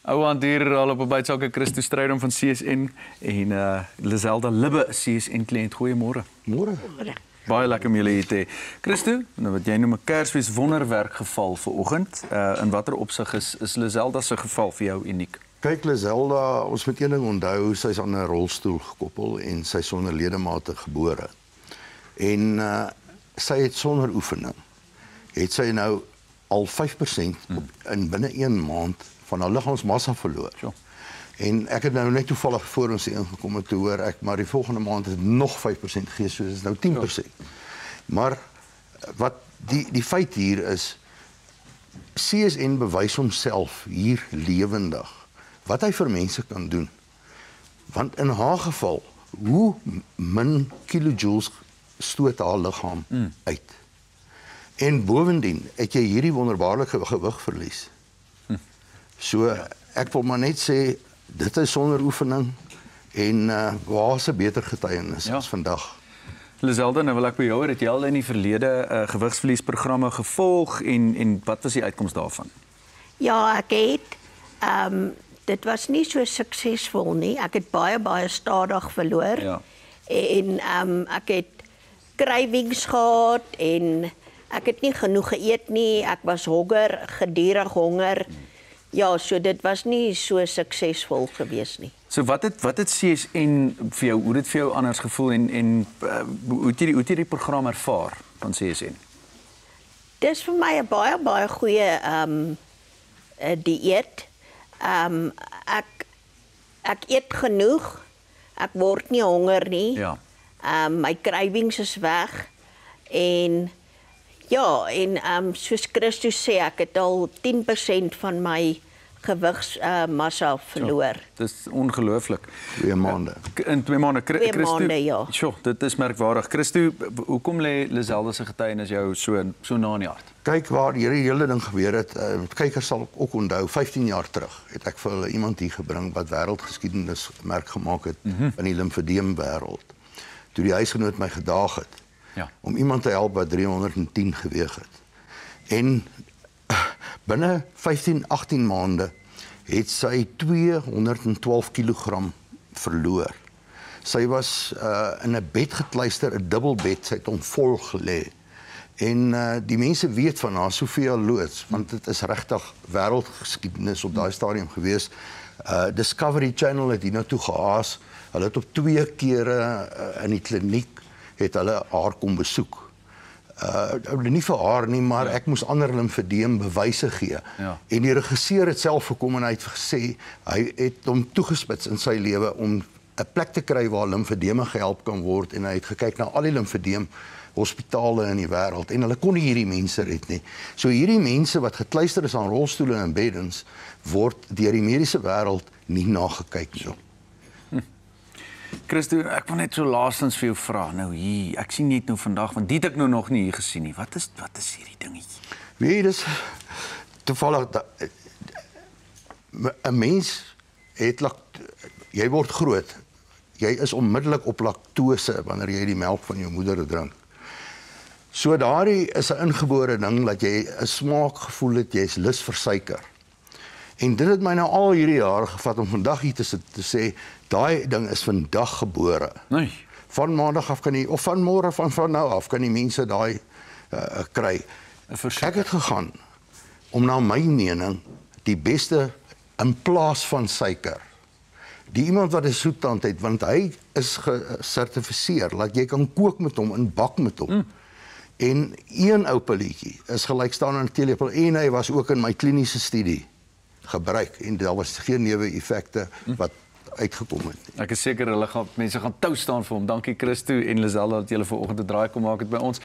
Ouwand hier al op 'n bytsakke Christo Strydom van CSN en Lizelda Libbe, CSN kliënt. Goeiemôre. Môre. Baie lekker om julle hier te hê. Christo, nou wat jy noem 'n Kersfees wonderwerk geval vanoggend. In watter opsig is Lizelda se geval vir jou uniek? Kyk Lizelda, ons moet een ding onthou, sy's aan 'n rolstoel gekoppel en sy sonder ledemate gebore. En sy het sonder oefening het sy nou al 5% in binne 1 maand van haar liggaamsmassa verloor. Sure. En ek het nou net toevallig voor ons hier ingekom en toe hoor ek, maar die volgende maand is nog 5% gees, so is nou 10%. Sure. Maar wat die feit hier is, CSN bewys homself hier lewendig, wat hy vir mense kan doen. Want in haar geval, hoe min kilojoules stoot haar liggaam uit. En bovendien het jy hierdie wonderbaarlike gewig verlies. So ek wil maar net sê, dit is sonder oefening en waar is 'n beter getuienis as vandag. Lizelda, nou wil ek by jou hoor, het jy al in die verlede gewigsverliesprogramme gevolg en wat was die uitkoms daarvan? Ja, ek het. Dit was nie so suksesvol nie. Ek het baie stadig verloor. Ja. En ek het cravings gehad en ek het nie genoeg geëet nie. Ek was honger, gedurig honger. Ja, so dit was nie so suksesvol gewees nie. So wat het CSN vir jou, hoe dit vir jou anders gevoel en hoe het jy die program ervaar van CSN? Dis vir my 'n baie goeie dieet. Ek eet genoeg. Ek word nie honger nie. Ja. My cravings is weg. En ja, en soos Christo sê, ek het al 10% van my gewigsmassa verloor. Dis ongelooflik. 2 maande. In 2 maande. 2 maande, ja. Sjoe, dit is merkwaardig. Christo, hoekom lê Lizelda se getuienis jou so na in die hart? Kyk waar hierdie hele ding gebeur het. Kykers sal ook onthou, 15 jaar terug het ek vir hulle iemand hier gebring wat wêreldgeskiedenis merk gemaak het in die limfedeem wêreld. Toe die huisgenoot my gedaag het om iemand te help wat 310 geweeg het. En binne 15-18 maande het sy 212 kg verloor. Sy was in 'n bed gekluister, 'n dubbelbed, sy het hom vol gelê. En die mense weet van haar Sofia loods, want dit is regtig wêreldgeskiedenis op daai stadium gewees. Discovery Channel het hiernatoe gehaas. Hulle het op 2 kere in die kliniek het hulle haar kom besoek. Nie vir haar nie, maar ek moes ander limfedeem bewyse gee. Ja. En die regisseur het self gekom en hy het gesê, hy het hom toegespits in sy lewe om 'n plek te kry waar limfedeme gehelp kan word en hy het gekyk na al die limfedeem hospitale in die wêreld en hulle kon nie hierdie mense red nie. So hierdie mense wat gekluister is aan rolstoele en beddens word deur die mediese wêreld nie nagekyk nie. Christo, ek wil net so laastens vir jou vra. Nou hier, ek sien net nou vandag, want dit het ek nou nog nie hier gesien nie. Wat is hierdie dingetjie? Weet jy, dis toevallig 'n mens het jy word groot. Jy is onmiddellik op laktose wanneer jy die melk van jou moeder drink. So daardie is 'n ingebore ding dat jy 'n smaakgevoel het, jy is lus vir suiker. En dit het my nou al hierdie jare gevat om vandag hier te sê, daai ding is vandag gebore. Nee. Van maandag af kan jy, of van môre van nou af kan die mense daai kry. Ek het gegaan om na my mening die beste in plaas van suiker. Die iemand wat 'n soettand het, want hy is gesertifiseer, dat jy kan kook met hom en bak met hom. En 1 ou pilletjie is gelykstaande aan 'n teelepel en hy was ook in my kliniese studie gebruik en daar was geen neeweffekte wat uitgekom het. Ek is seker mense gaan tou staan vir hom. Dankie Christo en Lizelda dat julle vanoggend 'n draai kom maak het by ons.